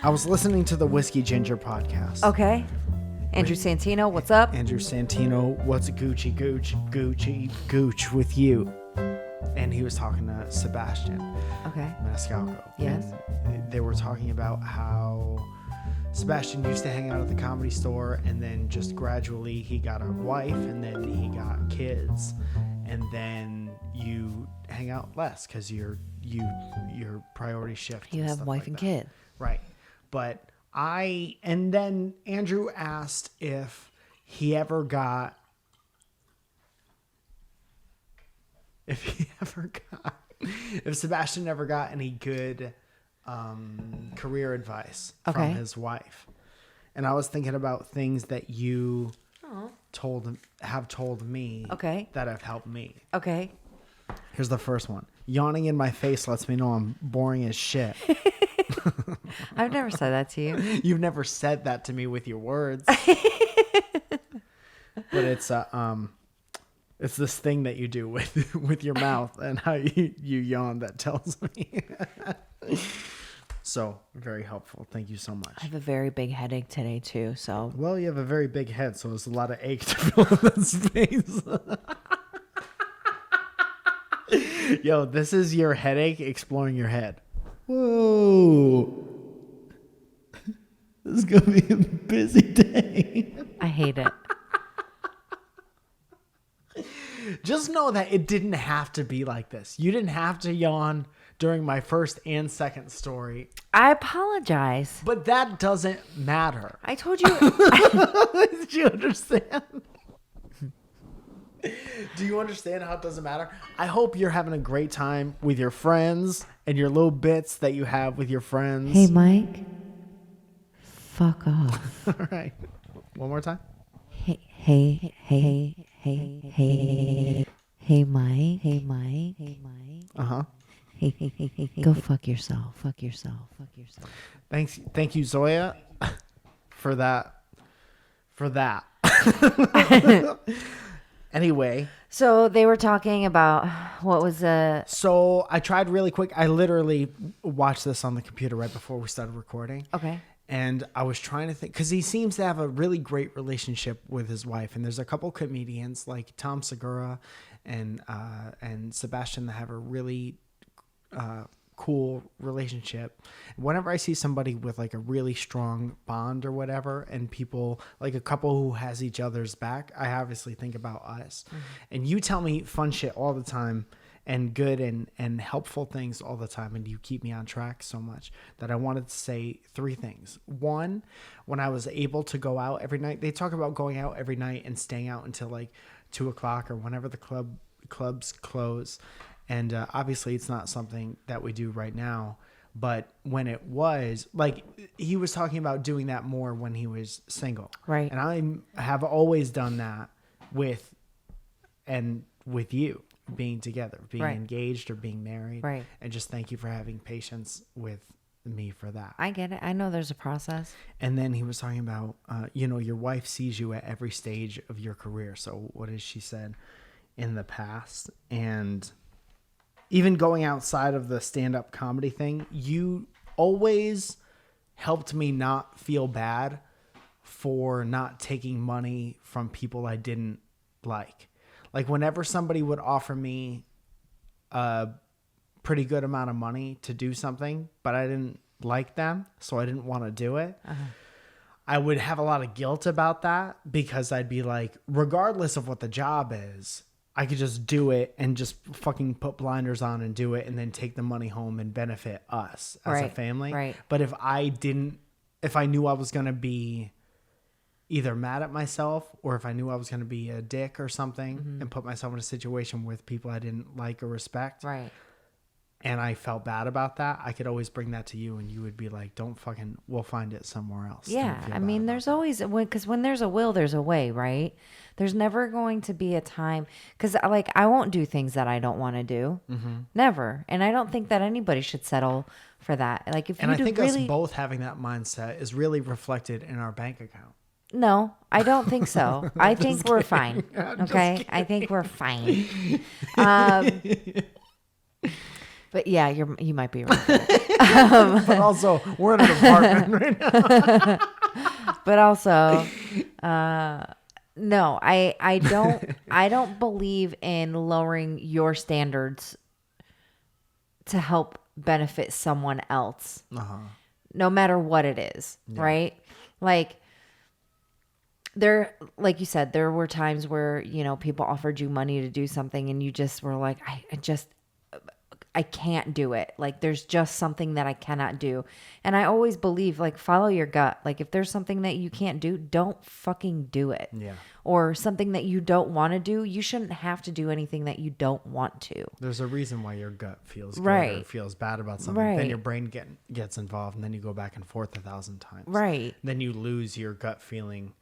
I was listening to the Whiskey Ginger podcast. Okay. Andrew Santino, what's up? Andrew Santino, what's Gucci Gooch with you? And he was talking to Sebastian Maniscalco. Yes. And they were talking about how Sebastian used to hang out at the Comedy Store, and then just gradually he got a wife, and then he got kids, and then you hang out less because your priorities shift. You have a wife and kid. Right. But and then Andrew asked if Sebastian ever got any good career advice from his wife. And I was thinking about things that you have told me that have helped me. Okay. Here's the first one. Yawning in my face lets me know I'm boring as shit. I've never said that to you. You've never said that to me with your words. But it's this thing that you do with your mouth and how you yawn that tells me. So, very helpful. Thank you so much. I have a very big headache today too, so. Well, you have a very big head, so there's a lot of ache to fill in that space. Yo, this is your headache exploring your head. Whoa. This is going to be a busy day. I hate it. Just know that it didn't have to be like this. You didn't have to yawn during my first and second story. I apologize. But that doesn't matter. I told you. Did you understand? Do you understand how it doesn't matter? I hope you're having a great time with your friends and your little bits that you have with your friends. Hey, Mike. Fuck off. All right. One more time. Hey, Mike. Uh-huh. Hey, go fuck yourself. Fuck yourself. Thank you, Zoja, for that. Anyway. So they were talking about what was So I tried really quick. I literally watched this on the computer right before we started recording. Okay. And I was trying to think, because he seems to have a really great relationship with his wife. And there's a couple comedians like Tom Segura and Sebastian that have a really cool relationship. Whenever I see somebody with like a really strong bond or whatever, and people like a couple who has each other's back, I obviously think about us. Mm-hmm. And you tell me fun shit all the time and good and helpful things all the time, and you keep me on track so much that I wanted to say three things. One, when I was able to go out every night, they talk about going out every night and staying out until like 2:00 or whenever the clubs close. And obviously it's not something that we do right now, but when it was, like, he was talking about doing that more when he was single. Right. And I have always done that with you being together, being engaged or being married. Right. And just thank you for having patience with me for that. I get it. I know there's a process. And then he was talking about, your wife sees you at every stage of your career. So what has she said in the past? And even going outside of the stand-up comedy thing, you always helped me not feel bad for not taking money from people I didn't like. Like whenever somebody would offer me a pretty good amount of money to do something, but I didn't like them, so I didn't want to do it, I would have a lot of guilt about that, because I'd be like, regardless of what the job is, I could just do it and just fucking put blinders on and do it and then take the money home and benefit us as a family. Right. But if I knew I was going to be either mad at myself, or if I knew I was going to be a dick or something and put myself in a situation with people I didn't like or respect. Right. And I felt bad about that, I could always bring that to you, and you would be like, we'll find it somewhere else. Yeah. I mean, there's always, because when there's a will, there's a way, right? There's never going to be a time, because like, I won't do things that I don't want to do. Mm-hmm. Never. And I don't think that anybody should settle for that. Like if I think us both having that mindset is really reflected in our bank account. No, I don't think so. I think we're fine. Okay. I think we're fine. But yeah, you might be right. But also, we're in an apartment right now. But also, no, I don't believe in lowering your standards to help benefit someone else, no matter what it is, right? Like like you said, there were times where, people offered you money to do something and you just were like, I can't do it. Like there's just something that I cannot do. And I always believe, like, follow your gut. Like if there's something that you can't do, don't fucking do it. Yeah. Or something that you don't want to do, you shouldn't have to do anything that you don't want to. There's a reason why your gut feels good Right. or feels bad about something. Right. Then your brain gets involved, and then you go back and forth 1,000 times. Right. Then you lose your gut feeling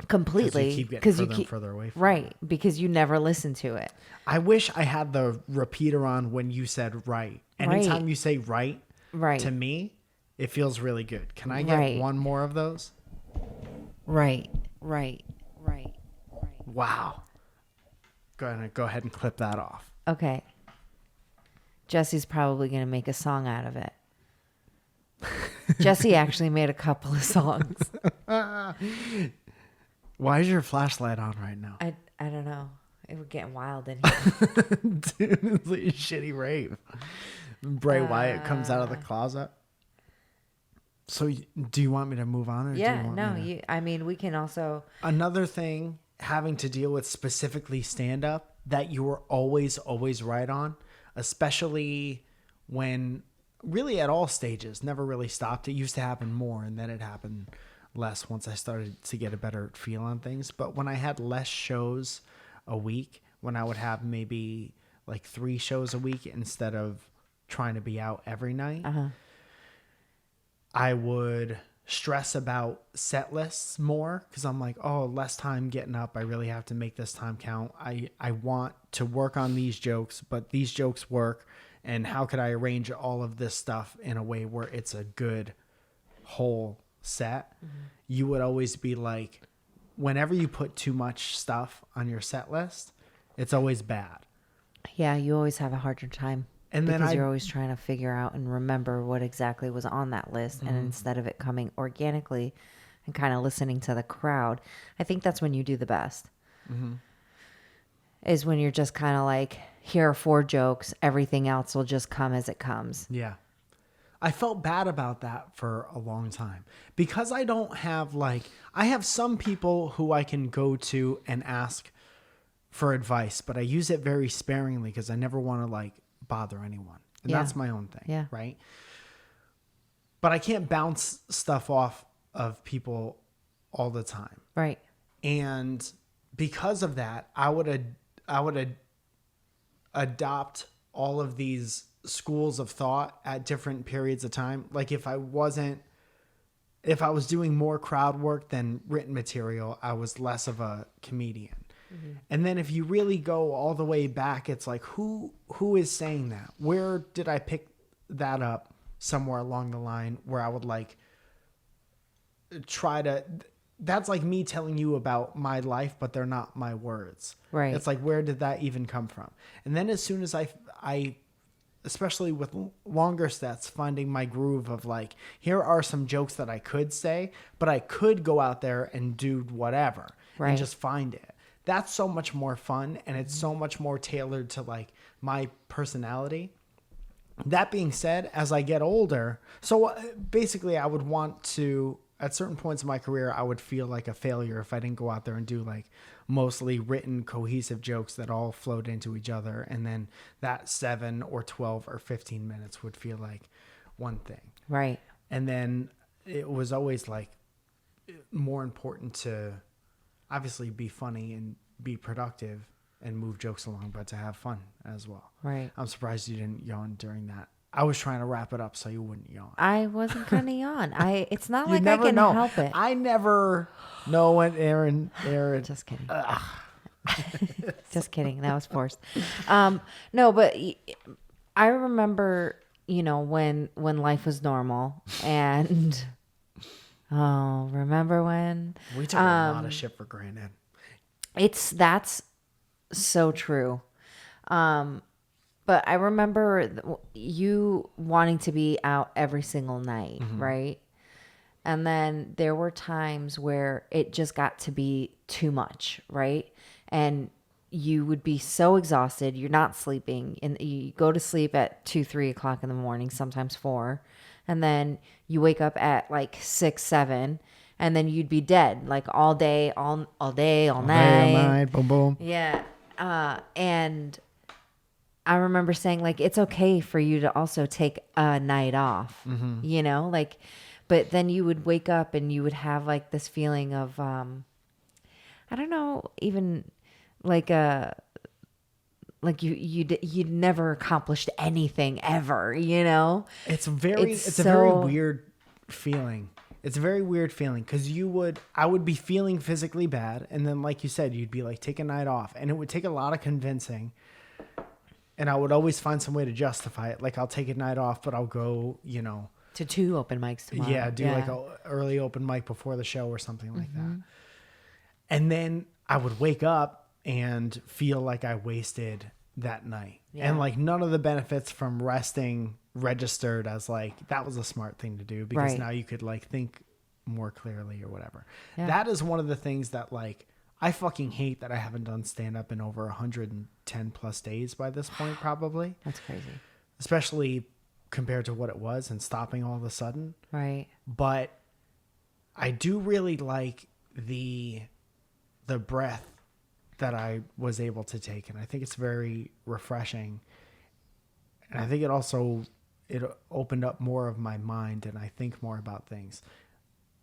Completely. because you keep getting further and further away from it. Right. Because you never listen to it. I wish I had the repeater on when you said right. Anytime Right. you say right, Right. to me, it feels really good. Can I get Right. one more of those? Right. Right. Right. Right. Wow. Go ahead and clip that off. Okay. Jesse's probably going to make a song out of it. Jesse actually made a couple of songs. Why is your flashlight on right now? I don't know. It was getting wild in here. Dude, it's like a shitty rave. Bray Wyatt comes out of the closet. So do you want me to move on? Or Yeah, do you want no. me to... I mean, we can also... Another thing having to deal with specifically stand-up that you were always right on, especially when really at all stages, never really stopped. It used to happen more and then it happened less once I started to get a better feel on things. But when I had less shows a week, when I would have maybe like 3 shows a week instead of trying to be out every night, I would stress about set lists more because I'm like, oh, less time getting up. I really have to make this time count. I want to work on these jokes, but these jokes work. And how could I arrange all of this stuff in a way where it's a good whole set? You would always be like, whenever you put too much stuff on your set list, it's always bad. Yeah, you always have a harder time. And then because you're always trying to figure out and remember what exactly was on that list. And instead of it coming organically and kind of listening to the crowd, I think that's when you do the best. Is when you're just kind of like, here are 4 jokes. Everything else will just come as it comes. Yeah. I felt bad about that for a long time because I don't have I have some people who I can go to and ask for advice, but I use it very sparingly because I never want to bother anyone. And that's my own thing. Yeah. Right. But I can't bounce stuff off of people all the time. Right. And because of that, I would adopt all of these schools of thought at different periods of time. Like if I was doing more crowd work than written material, I was less of a comedian. And then if you really go all the way back, it's like, who is saying that? Where did I pick that up somewhere along the line where I would try to, that's like me telling you about my life, but they're not my words. Right. It's like, where did that even come from? And then as soon as I especially with longer sets, finding my groove of here are some jokes that I could say, but I could go out there and do whatever and just find it. That's so much more fun, and it's so much more tailored to my personality. That being said, as I get older, so basically I would want to, at certain points in my career, I would feel like a failure if I didn't go out there and do mostly written cohesive jokes that all flowed into each other. And then that 7 or 12 or 15 minutes would feel like one thing. Right. And then it was always more important to obviously be funny and be productive and move jokes along, but to have fun as well. Right. I'm surprised you didn't yawn during that. I was trying to wrap it up so you wouldn't yawn. I wasn't going to yawn. It's not like I never can know. help it. I never know when Aaron. Just kidding. Just kidding. That was forced. No, but I remember, when life was normal and remember when we took a lot of shit for granted. that's so true. But I remember you wanting to be out every single night, right? And then there were times where it just got to be too much, right? And you would be so exhausted, you're not sleeping, and you go to sleep at 2, 3 o'clock in the morning, sometimes 4, and then you wake up at like 6, 7, and then you'd be dead like all day, all night. All night, boom, boom. Yeah, and I remember saying like it's okay for you to also take a night off, you know, like. But then you would wake up and you would have like this feeling of, I don't know, even like you'd never accomplished anything ever, you know? It's a very weird feeling. It's a very weird feeling because I would be feeling physically bad. And then, like you said, you'd be like, take a night off. And it would take a lot of convincing. And I would always find some way to justify it. Like, I'll take a night off, but I'll go, you know. To 2 open mics tomorrow. Yeah, do like an early open mic before the show or something like that. And then I would wake up and feel like I wasted that night. Yeah. And like none of the benefits from resting registered as like, that was a smart thing to do because now you could like think more clearly or whatever. Yeah. That is one of the things that like, I fucking hate that I haven't done stand up in over 110 plus days by this point, probably. That's crazy. Especially compared to what it was and stopping all of a sudden. Right. But I do really like the breath that I was able to take. And I think it's very refreshing. And I think it opened up more of my mind and I think more about things.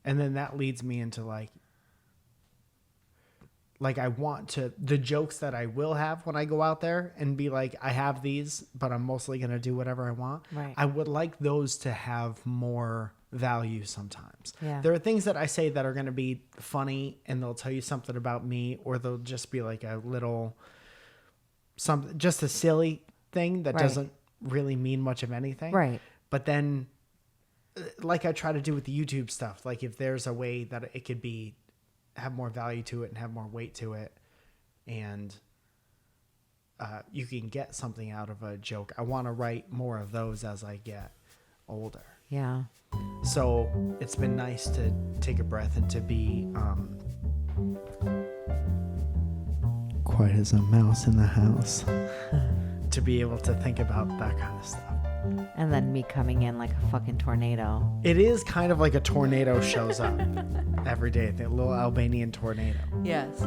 And then that leads me into like I want to, the jokes that I will have when I go out there and be like, I have these, but I'm mostly going to do whatever I want. Right. I would like those to have more value sometimes. Yeah. There are things that I say that are going to be funny and they'll tell you something about me, or they'll just be like a little, just a silly thing that doesn't really mean much of anything. Right. But then like I try to do with the YouTube stuff, like if there's a way that it could be, have more value to it and have more weight to it, and you can get something out of a joke. I want to write more of those as I get older. Yeah. So it's been nice to take a breath and to be quiet as a mouse in the house, to be able to think about that kind of stuff. And then me coming in like a fucking tornado. It is kind of like a tornado shows up every day. The little Albanian tornado. Yes.